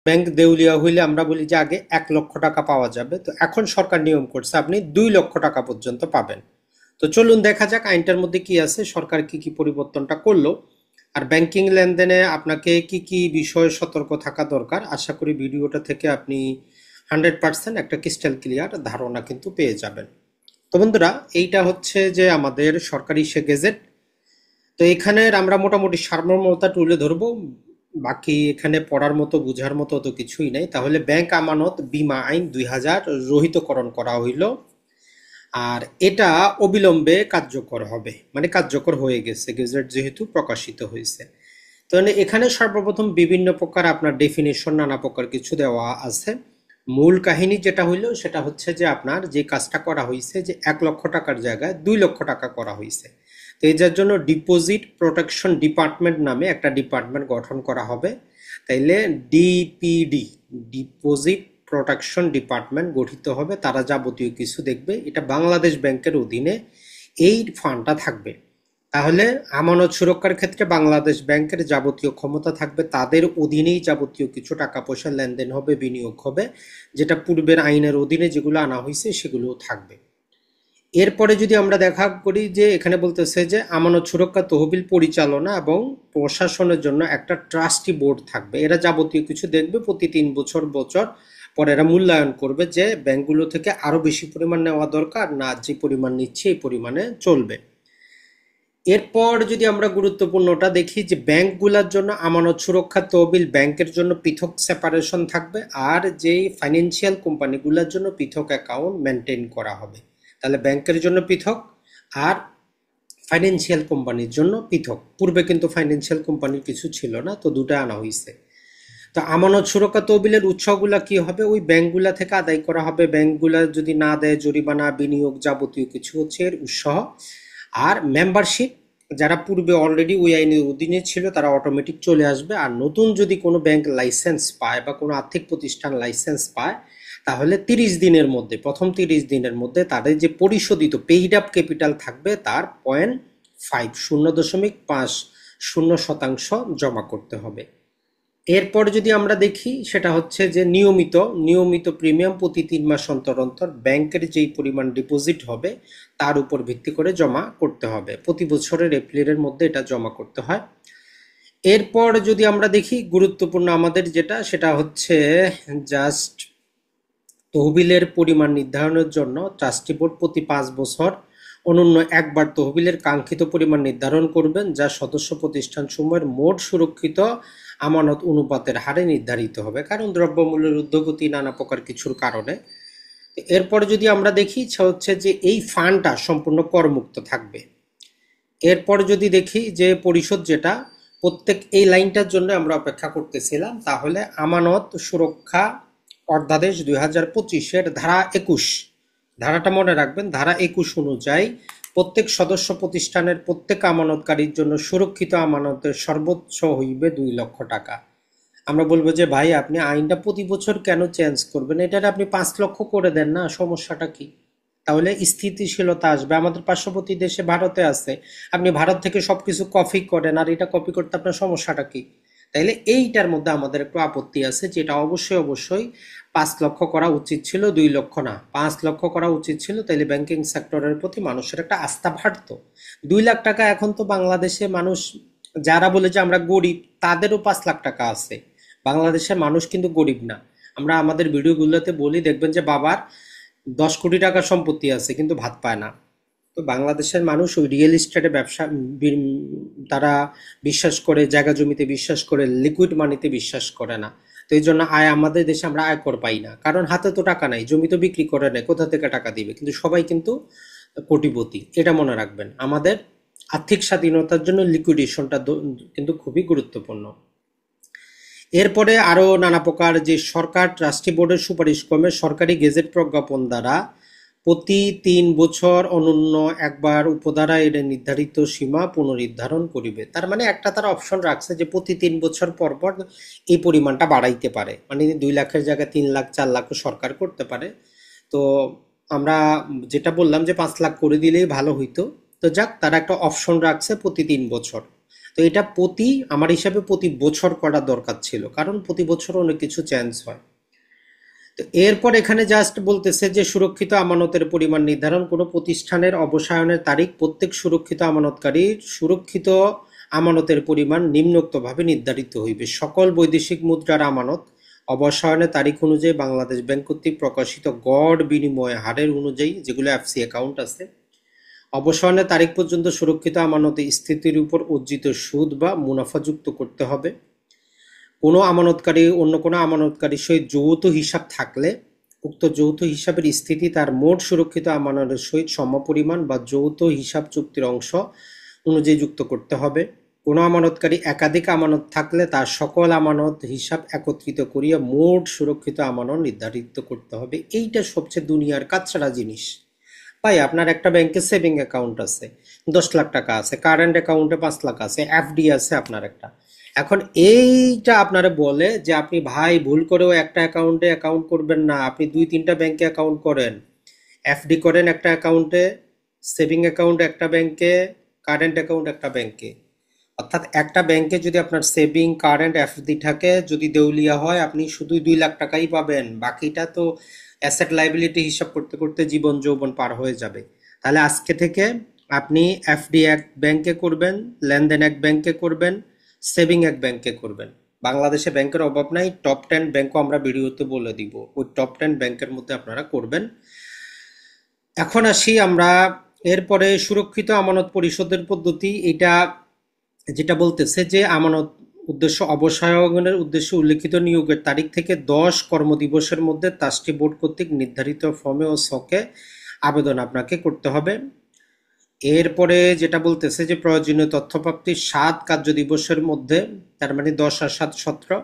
Bank দেউলিয়া হইলে আমরা বলি যে আগে 1 লক্ষ টাকা পাওয়া যাবে, তো এখন সরকার নিয়ম করছে আপনি 2 লক্ষ টাকা পর্যন্ত পাবেন। তো চলুন দেখা যাক আইনটার মধ্যে কি আছে, সরকার কি কি পরিবর্তনটা করলো, আর ব্যাংকিং লেনদেনে আপনাকে কি কি বিষয়ে সতর্ক থাকা দরকার। আশা করি ভিডিওটা থেকে আপনি 100% একটা ক্রিস্টাল ক্লিয়ার ধারণা কিন্তু পেয়ে যাবেন। তো বন্ধুরা, এইটা হচ্ছে যে আমাদের সরকারি সে গেজেট। তো এখানের আমরা মোটামুটি সারমর্মতা তুলে ধরবো, বাকি এখানে পড়ার মতো বোঝার মতো তো কিছুই নাই। তাহলে ব্যাংক আমানত বীমা আইন 2000 রহিতকরণ করা হইল, আর এটা অবিলম্বে কার্যকর হবে, মানে কার্যকর হয়ে গেছে, গেজেট যেহেতু প্রকাশিত হয়েছে। তো এখানে সর্বপ্রথম বিভিন্ন প্রকার আপনার ডেফিনেশন নানা প্রকার কিছু দেওয়া আছে। মূল কাহিনী যেটা হইল সেটা হচ্ছে যে আপনার যে কাজটা করা হয়েছে যে 1 লক্ষ টাকার জায়গায় 2 লক্ষ টাকা করা হয়েছে। তো এই যার জন্য ডিপোজিট প্রোটেকশন ডিপার্টমেন্ট নামে একটা ডিপার্টমেন্ট গঠন করা হবে। তাইলে ডিপিডি, ডিপোজিট প্রোটেকশন ডিপার্টমেন্ট গঠিত হবে, তারা যাবতীয় কিছু দেখবে। এটা বাংলাদেশ ব্যাংকের অধীনে এই ফান্ডটা থাকবে। তাহলে আমানত সুরক্ষার ক্ষেত্রে বাংলাদেশ ব্যাংকের যাবতীয় ক্ষমতা থাকবে, তাদের অধীনেই যাবতীয় কিছু টাকা পয়সা লেনদেন হবে, বিনিয়োগ হবে, যেটা পূর্বের আইনের অধীনে যেগুলো আনা হয়েছে সেগুলোও থাকবে। এরপরে যদি আমরা দেখা করি যে এখানে বলতেছে যে আমানত সুরক্ষা তহবিল পরিচালনা এবং প্রশাসনের জন্য একটা ট্রাস্টি বোর্ড থাকবে। এরা যাবতীয় কিছু দেখবে, প্রতি 3 বছর বছর পরে এরা মূল্যায়ন করবে যে ব্যাংকগুলো থেকে আরো বেশি পরিমাণ নেওয়া দরকার, না যে পরিমাণ নিচ্ছে এই পরিমাণে চলবে। এরপর যদি আমরা গুরুত্বপূর্ণটা দেখি যে ব্যাংকগুলোর জন্য আমানত সুরক্ষা তহবিল ব্যাংকের জন্য পৃথক সেপারেশন থাকবে, আর যেই ফাইন্যান্সিয়াল কোম্পানিগুলোর জন্য পৃথক অ্যাকাউন্ট মেনটেন করা হবে। তাহলে ব্যাংকের জন্য পৃথক আর ফাইন্যান্সিয়াল কোম্পানির জন্য পৃথক। পূর্বে কিন্তু ফাইন্যান্সিয়াল কোম্পানির কিছু ছিল না, তো দুটো আনা হয়েছে। তো আমানত সুরক্ষা তহবিলের উৎসগুলা কি হবে, ওই ব্যাংকগুলা থেকে আদায় করা হবে। ব্যাংকগুলা যদি না দেয় জরিমানা, বিনিয়োগ যাবতীয় কিছু হচ্ছে এর উৎসাহ। আর মেম্বারশিপ যারা পূর্বে অলরেডি ওই আইনের অধীনে ছিল তারা অটোমেটিক চলে আসবে। আর নতুন যদি কোনো ব্যাংক লাইসেন্স পায় বা কোনো আর্থিক প্রতিষ্ঠান লাইসেন্স পায়, তাহলে 30 দিনের মধ্যে, প্রথম 30 দিনের মধ্যে তাদের যে পরিশোধিত পেইড আপ ক্যাপিটাল থাকবে তার 0.50% জমা করতে হবে। এরপর যদি আমরা দেখি সেটা হচ্ছে যে নিয়মিত প্রিমিয়াম প্রতি 3 মাস অন্তর অন্তর ব্যাংকের যেই পরিমাণ ডিপোজিট হবে তার উপর ভিত্তি করে জমা করতে হবে। প্রতি বছরের এপ্রিলের মধ্যে এটা জমা করতে হয়। এরপর যদি আমরা দেখি গুরুত্বপূর্ণ আমাদের যেটা, সেটা হচ্ছে জাস্ট তহবিলের পরিমাণ নির্ধারণের জন্য ট্রাস্টি বোর্ড প্রতি 5 বছর অনন্য একবার তহবিলের কাঙ্ক্ষিত পরিমাণ নির্ধারণ করবেন, যা সদস্য প্রতিষ্ঠানসমূহের মোট সুরক্ষিত আমানত অনুপাতের হারে নির্ধারিত হবে, কারণ দ্রব্যমূল্যের ঊর্ধ্বগতি নানা প্রকার কিছুর কারণে। এরপরে যদি আমরা দেখি হচ্ছে যে এই ফান্ডটা সম্পূর্ণ করমুক্ত থাকবে। এরপর যদি দেখি যে পরিশোধ যেটা প্রত্যেক এই লাইনটার জন্য আমরা অপেক্ষা করতেছিলাম, তাহলে আমানত সুরক্ষা অধ্যাদেশ 2025-এর ধারা 21, ধারাটা মনে রাখবেন, ধারা 21 অনুযায়ী প্রত্যেক সদস্য প্রতিষ্ঠানের প্রত্যেক আমানতকারীর জন্য সুরক্ষিত আমানতের সর্বোচ্চ হইবে 2 লক্ষ টাকা। আমরা বলবো যে ভাই আপনি আইনটা প্রতি বছর কেন চেঞ্জ করবেন, এটা আপনি 5 লক্ষ করে দেন না, সমস্যাটা কি? তাহলে স্থিতিশীলতা আসবে। আমাদের পার্শ্ববর্তী দেশে ভারতে আছে, আপনি ভারত থেকে সবকিছু কপি করেন, আর এটা কপি করতে আপনার সমস্যাটা কি? তাইলে এইটার মধ্যে আমাদের একটু আপত্তি আছে, যেটা অবশ্যই 5 লক্ষ করা উচিত ছিল, 2 লক্ষ না, 5 লক্ষ করা উচিত ছিল। তাইলে ব্যাংকিং সেক্টরের প্রতি মানুষের একটা আস্থা বাড়তো। 2 লাখ টাকা এখন তো বাংলাদেশে মানুষ যারা বলে যে আমরা গরিব, তাদেরও 5 লাখ টাকা আছে। বাংলাদেশের মানুষ কিন্তু গরিব না। আমরা আমাদের ভিডিওগুলোতে বলি, দেখবেন যে বাবার 10 কোটি টাকার সম্পত্তি আছে কিন্তু ভাত পায় না। তো বাংলাদেশের মানুষ ওই রিয়েল এস্টেটে ব্যবসা তারা বিশ্বাস করে, জায়গা জমিতে বিশ্বাস করে, লিকুইড মানিতে বিশ্বাস করে না। তো এই জন্য আমাদের দেশে আমরা আয়কর পাই না, কারণ হাতে তো টাকা নাই, জমি তো বিক্রি করে নেয়, কোথা থেকে টাকা দিবে? কিন্তু সবাই কিন্তু কোটিপতি। এটা মনে রাখবেন, আমাদের আর্থিক স্বাধীনতার জন্য লিকুইডেশনটা কিন্তু খুবই গুরুত্বপূর্ণ। এরপরে আরো নানা প্রকার যে সরকার ট্রাস্টি বোর্ডের সুপারিশ ক্রমে সরকারি গেজেট প্রজ্ঞাপন দ্বারা প্রতি 3 বছর অনন্য একবার উপধারা এর নির্ধারিত সীমা পুনর্নির্ধারণ করিবে। তার মানে একটা তারা অপশন রাখছে যে প্রতি 3 বছর পর পর এই পরিমাণটা বাড়াইতে পারে, মানে 2 লাখের জায়গায় 3 লাখ 4 লাখও সরকার করতে পারে। তো আমরা যেটা বললাম যে 5 লাখ করে দিলেই ভালো হইতো। তো যাক, তারা একটা অপশন রাখছে প্রতি 3 বছর। তো তো এটা আমার হিসাবে প্রতি বছর করা দরকার ছিল, কারণ প্রতি বছর অনেক কিছু চেঞ্জ হয়। তো এরপর এখানে জাস্ট বলতেছে যে সুরক্ষিত আমানতের পরিমাণ নির্ধারণ। কোনো প্রতিষ্ঠানের অবসায়নের তারিখ প্রত্যেক সুরক্ষিত আমানতকারীর সুরক্ষিত আমানতের পরিমাণ নিম্নোক্তভাবে নির্ধারিত হইবে। সকল বৈদেশিক মুদ্রার আমানত অবসায়নের তারিখ অনুযায়ী বাংলাদেশ ব্যাংক কর্তৃক প্রকাশিত গড় বিনিময় হারের অনুযায়ী, যেগুলো এফসি অ্যাকাউন্ট আছে, অবসায়নের তারিখ পর্যন্ত সুরক্ষিত আমানতে স্থিতির উপর অর্জিত সুদ বা মুনাফা যুক্ত করতে হবে। কোনো আমানতকারী অন্য কোনো আমানতকারীর সহিত যৌথ হিসাব থাকলে উক্ত যৌথ হিসাবের স্থিতি তার মোট সুরক্ষিত আমানতের সহিত সমপরিমাণ বা যৌথ হিসাব চুক্তির অংশ অনুযায়ী যুক্ত করতে হবে। কোনো আমানতকারী একাধিক আমানত থাকলে তার সকল আমানত হিসাব একত্রিত করিয়া মোট সুরক্ষিত আমানত নির্ধারিত করতে হবে। এইটা সবচেয়ে দুনিয়ার কাছাড়া জিনিস। ভাই, আপনার একটা ব্যাংকে সেভিং অ্যাকাউন্ট আছে, 10 লাখ টাকা আছে, কারেন্ট অ্যাকাউন্টে 5 লাখ আছে, এফডি আছে আপনার একটা। এখন এইটা আপনারা বলে যে আপনি ভাই ভুল করেও একটা অ্যাকাউন্টে অ্যাকাউন্ট করবেন না, আপনি 2-3টা ব্যাংকে অ্যাকাউন্ট করেন, এফডি করেন একটা অ্যাকাউন্টে, সেভিং অ্যাকাউন্ট একটা ব্যাংকে, কারেন্ট অ্যাকাউন্ট একটা ব্যাংকে। অর্থাৎ একটা ব্যাংকে যদি আপনার সেভিং কারেন্ট এফডি থাকে, যদি দেউলিয়া হয় আপনি শুধু 2 লাখ টাকাই পাবেন, বাকিটা তো অ্যাসেট লাইবিলিটি হিসাব করতে করতে জীবন যৌবন পার হয়ে যাবে। তাহলে আজকে থেকে আপনি এফডি এক ব্যাংকে করবেন, লেনদেন এক ব্যাংকে করবেন, সেভিং এক ব্যাংকে করবেন। বাংলাদেশে ব্যাংকের অভাব নাই, টপ 10 ব্যাংকও আমরা ভিডিওতে বলে দিব, ওই টপ 10 ব্যাংকের মধ্যে আপনারা করবেন। এখন আসি আমরা এরপরে সুরক্ষিত আমানত পরিশোধের পদ্ধতি। এটা যেটা বলতেছে যে আমানত উদ্দেশ্য অবসায়নের উদ্দেশ্যে উল্লেখিত নিয়োগের তারিখ থেকে 10 কর্মদিবসের মধ্যে ট্রাস্টি বোর্ড কর্তৃক নির্ধারিত ফর্মে ও ছকে আবেদন আপনাকে করতে হবে। এরপরে যেটা বলতেছে যে প্রয়োজনীয় তথ্য প্রাপ্তির 7 কার্য দিবসের মধ্যে, তার মানে 10 আর 7 17,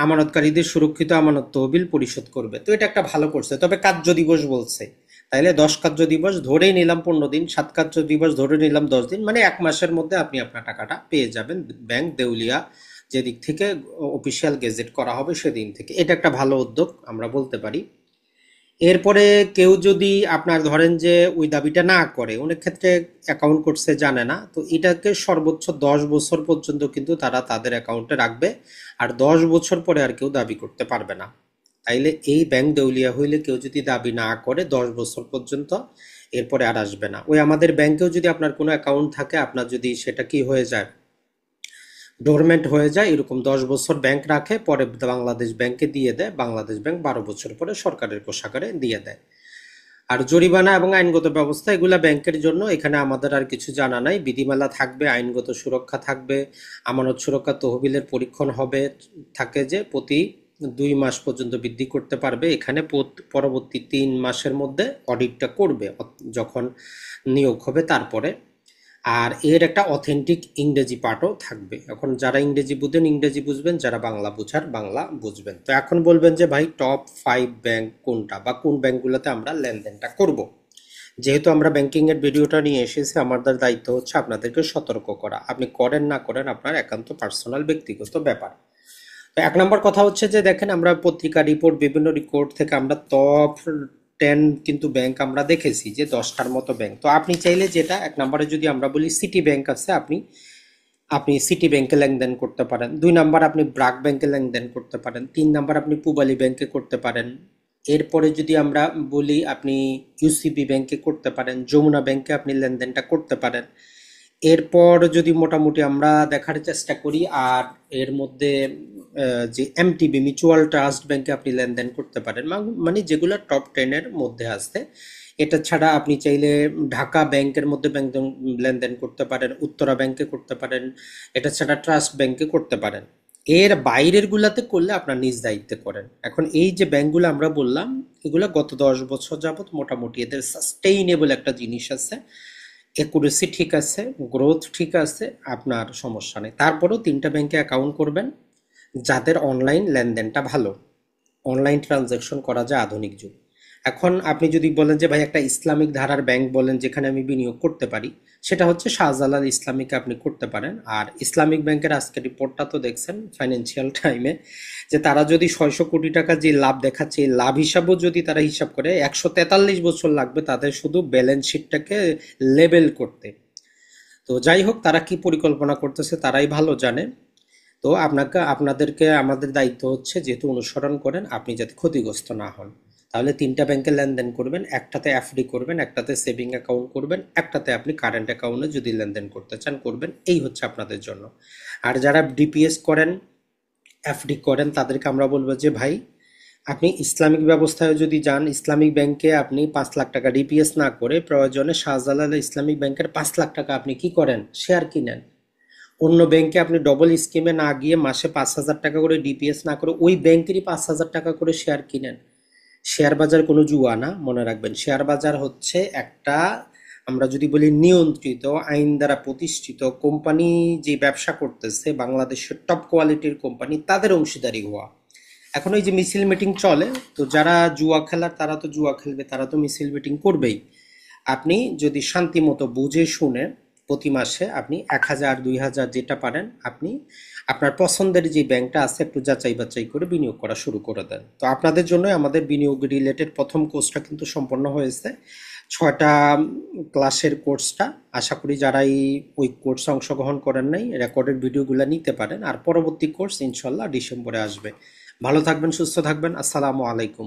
আমানতকারীদের সুরক্ষিত আমানত তহবিল পরিশোধ করবে। তো এটা একটা ভালো করছে, তবে কার্য দিবস বলছে, তাইলে 10 কার্য দিবস ধরেই নিলাম 15 দিন, 7 কার্য দিবস ধরে নিলাম 10 দিন, মানে 1 মাসের মধ্যে আপনি আপনার টাকাটা পেয়ে যাবেন ব্যাংক দেউলিয়া যেদিক থেকে অফিসিয়াল গেজেট করা হবে সেদিন থেকে। এটা একটা ভালো উদ্যোগ আমরা বলতে পারি। এরপরে কেউ যদি আপনার ধরেন যে ওই দাবিটা না করে, অনেক ক্ষেত্রে অ্যাকাউন্ট করছে জানে না, তো এটাকে সর্বোচ্চ 10 বছর পর্যন্ত কিন্তু তারা তাদের অ্যাকাউন্টে রাখবে, আর 10 বছর পরে আর কেউ দাবি করতে পারবে না। তাইলে এই ব্যাংক দেউলিয়া হইলে কেউ যদি দাবি না করে 10 বছর পর্যন্ত, এরপরে আর আসবে না। ওই আমাদের ব্যাংকেও যদি আপনার কোনো অ্যাকাউন্ট থাকে, আপনার যদি সেটা কি হয়ে যায়, ডোরমেন্ট হয়ে যায়, এরকম 10 বছর ব্যাংক রাখে, পরে বাংলাদেশ ব্যাংকে দিয়ে দেয়, বাংলাদেশ ব্যাংক 12 বছর পরে সরকারের কোষাগারে দিয়ে দেয়। আর জরিমানা এবং আইনগত ব্যবস্থা এগুলা ব্যাংকের জন্য, এখানে আমাদের আর কিছু জানা নাই। বিধিমালা থাকবে, আইনগত সুরক্ষা থাকবে, আমানত সুরক্ষা তহবিলের পরীক্ষণ হবে, থাকে যে প্রতি 2 মাস পর্যন্ত বৃদ্ধি করতে পারবে। এখানে পরবর্তী 3 মাসের মধ্যে অডিটটা করবে যখন নিয়োগ হবে তারপরে। আর এর একটা অথেন্টিক ইংরেজি পার্টও থাকবে। এখন যারা ইংরেজি বুঝবেন ইংরেজি বুঝবেন, যারা বাংলা বুঝার বাংলা বুঝবেন। তো এখন বলবেন যে ভাই টপ 5 ব্যাংক কোনটা, বা কোন ব্যাংকগুলোতে আমরা লেনদেনটা করব। যেহেতু আমরা ব্যাংকিং এর ভিডিওটা নিয়ে এসেছি, আমাদের দায়িত্ব হচ্ছে আপনাদেরকে সতর্ক করা। আপনি করেন না করেন আপনার একান্ত পার্সোনাল ব্যক্তিগত ব্যাপার। তো 1 নম্বর কথা হচ্ছে যে দেখেন, আমরা পত্রিকা রিপোর্ট, বিভিন্ন রিপোর্ট থেকে আমরা টপ 10 কিন্তু ব্যাংক আমরা দেখেছি যে 10টার মতো ব্যাংক। তো আপনি চাইলে যেটা 1 নম্বরে যদি আমরা বলি সিটি ব্যাংক আছে, আপনি আপনি সিটি ব্যাংকে লেনদেন করতে পারেন। 2 নাম্বার আপনি ব্র্যাক ব্যাংকে লেনদেন করতে পারেন। 3 নাম্বার আপনি পূবালী ব্যাংকে করতে পারেন। এরপরে যদি আমরা বলি আপনি ইউসিবি ব্যাংকে করতে পারেন, যমুনা ব্যাংকে আপনি লেনদেনটা করতে পারেন। এরপর যদি মোটামুটি আমরা দেখার চেষ্টা করি, আর এর মধ্যে যে এমটিবি মিউচুয়াল ট্রাস্ট ব্যাংকে আপনি লেনদেন করতে পারেন, মানে যেগুলো টপ 10 এর মধ্যে আসছে। এটা ছাড়া আপনি চাইলে ঢাকা ব্যাংকের মধ্যে লেনদেন করতে পারেন, উত্তরা ব্যাংকে করতে পারেন, এটা ছাড়া ট্রাস্ট ব্যাংকে করতে পারেন। এর বাইরের গুলাতে করলে আপনার নিজ দায়িত্বে করেন। এখন এই যে ব্যাংকগুলো আমরা বললাম, এগুলো গত 10 বছর যাবত মোটামুটি এদের সাস্টেইনেবল একটা জিনিস আছে, একুরেসি ঠিক আছে, গ্রোথ ঠিক আছে, আপনার সমস্যা নেই। তারপরেও 3টা ব্যাংকে অ্যাকাউন্ট করবেন যাদের অনলাইন লেনদেনটা ভালো, অনলাইন ট্রানজ্যাকশন করা যায় আধুনিক যুগ। এখন আপনি যদি বলেন যে ভাই একটা ইসলামিক ধারার ব্যাংক বলেন যেখানে আমি বিনিয়োগ করতে পারি, সেটা হচ্ছে শাহজালাল ইসলামিকে আপনি করতে পারেন। আর ইসলামিক ব্যাংকের আজকের রিপোর্টটা তো দেখছেন ফাইন্যান্সিয়াল টাইমে, যে তারা যদি 600 কোটি টাকা যে লাভ দেখাচ্ছে, এই লাভ হিসাবেও যদি তারা হিসাব করে 143 বছর লাগবে তাদের শুধু ব্যালেন্স শিটটাকে লেবেল করতে। তো যাই হোক, তারা কি পরিকল্পনা করতেছে তারাই ভালো জানে। তো আপনাদেরকে আমাদের দায়িত্ব হচ্ছে, যেহেতু অনুসরণ করেন, আপনি যাতে ক্ষতিগ্রস্ত না হন। তাহলে 3টা ব্যাংকে লেনদেন করবেন, একটাতে এফডি করবেন, একটাতে সেভিং অ্যাকাউন্ট করবেন, একটাতে আপনি কারেন্ট অ্যাকাউন্টে যদি লেনদেন করতে চান করবেন। এই হচ্ছে আপনাদের জন্য। আর যারা ডিপিএস করেন, এফডি করেন, তাদেরকে আমরা বলবো যে ভাই, আপনি ইসলামিক ব্যবস্থায় যদি যান, ইসলামিক ব্যাংকে আপনি 5 লাখ টাকা ডিপিএস না করে প্রয়োজনে শাহজালাল ইসলামিক ব্যাংকের 5 লাখ টাকা আপনি কি করেন, শেয়ার কিনেন। অন্য ব্যাংকে আপনি ডবল স্কিমে না গিয়ে মাসে 5,000 টাকা করে ডিপিএস না করে ওই ব্যাংকেরই 5,000 টাকা করে শেয়ার কিনেন। শেয়ার বাজার কোনো জুয়া না, মনে রাখবেন। শেয়ার বাজার হচ্ছে একটা, আমরা যদি বলি নিয়ন্ত্রিত, আইন দ্বারা প্রতিষ্ঠিত কোম্পানি যে ব্যবসা করতেছে, বাংলাদেশের টপ কোয়ালিটির কোম্পানি, তাদের অংশীদারি হওয়া। এখন ওই যে মিছিল মিটিং চলে, তো যারা জুয়া খেলার তারা তো জুয়া খেলবে, তারা তো মিছিল মিটিং করবেই। আপনি যদি শান্তি মতো বুঝে শুনে প্রতি মাসে আপনি 1,000 2,000 যেটা পারেন, আপনি আপনার পছন্দের যে ব্যাংকটা আছে একটু যাচাই বাছাই করে বিনিয়োগ করা শুরু করে দেন। তো আপনাদের জন্য আমাদের বিনিয়োগ রিলেটেড প্রথম কোর্সটা কিন্তু সম্পন্ন হয়েছে। 6টা ক্লাসের কোর্সটা, আশা করি যারা ওই কোর্সে অংশগ্রহণ করেন নাই, রেকর্ডেড ভিডিওগুলো নিতে পারেন। আর পরবর্তী কোর্স ইনশাল্লাহ ডিসেম্বরে আসবে। ভালো থাকবেন, সুস্থ থাকবেন। আসসালামু আলাইকুম।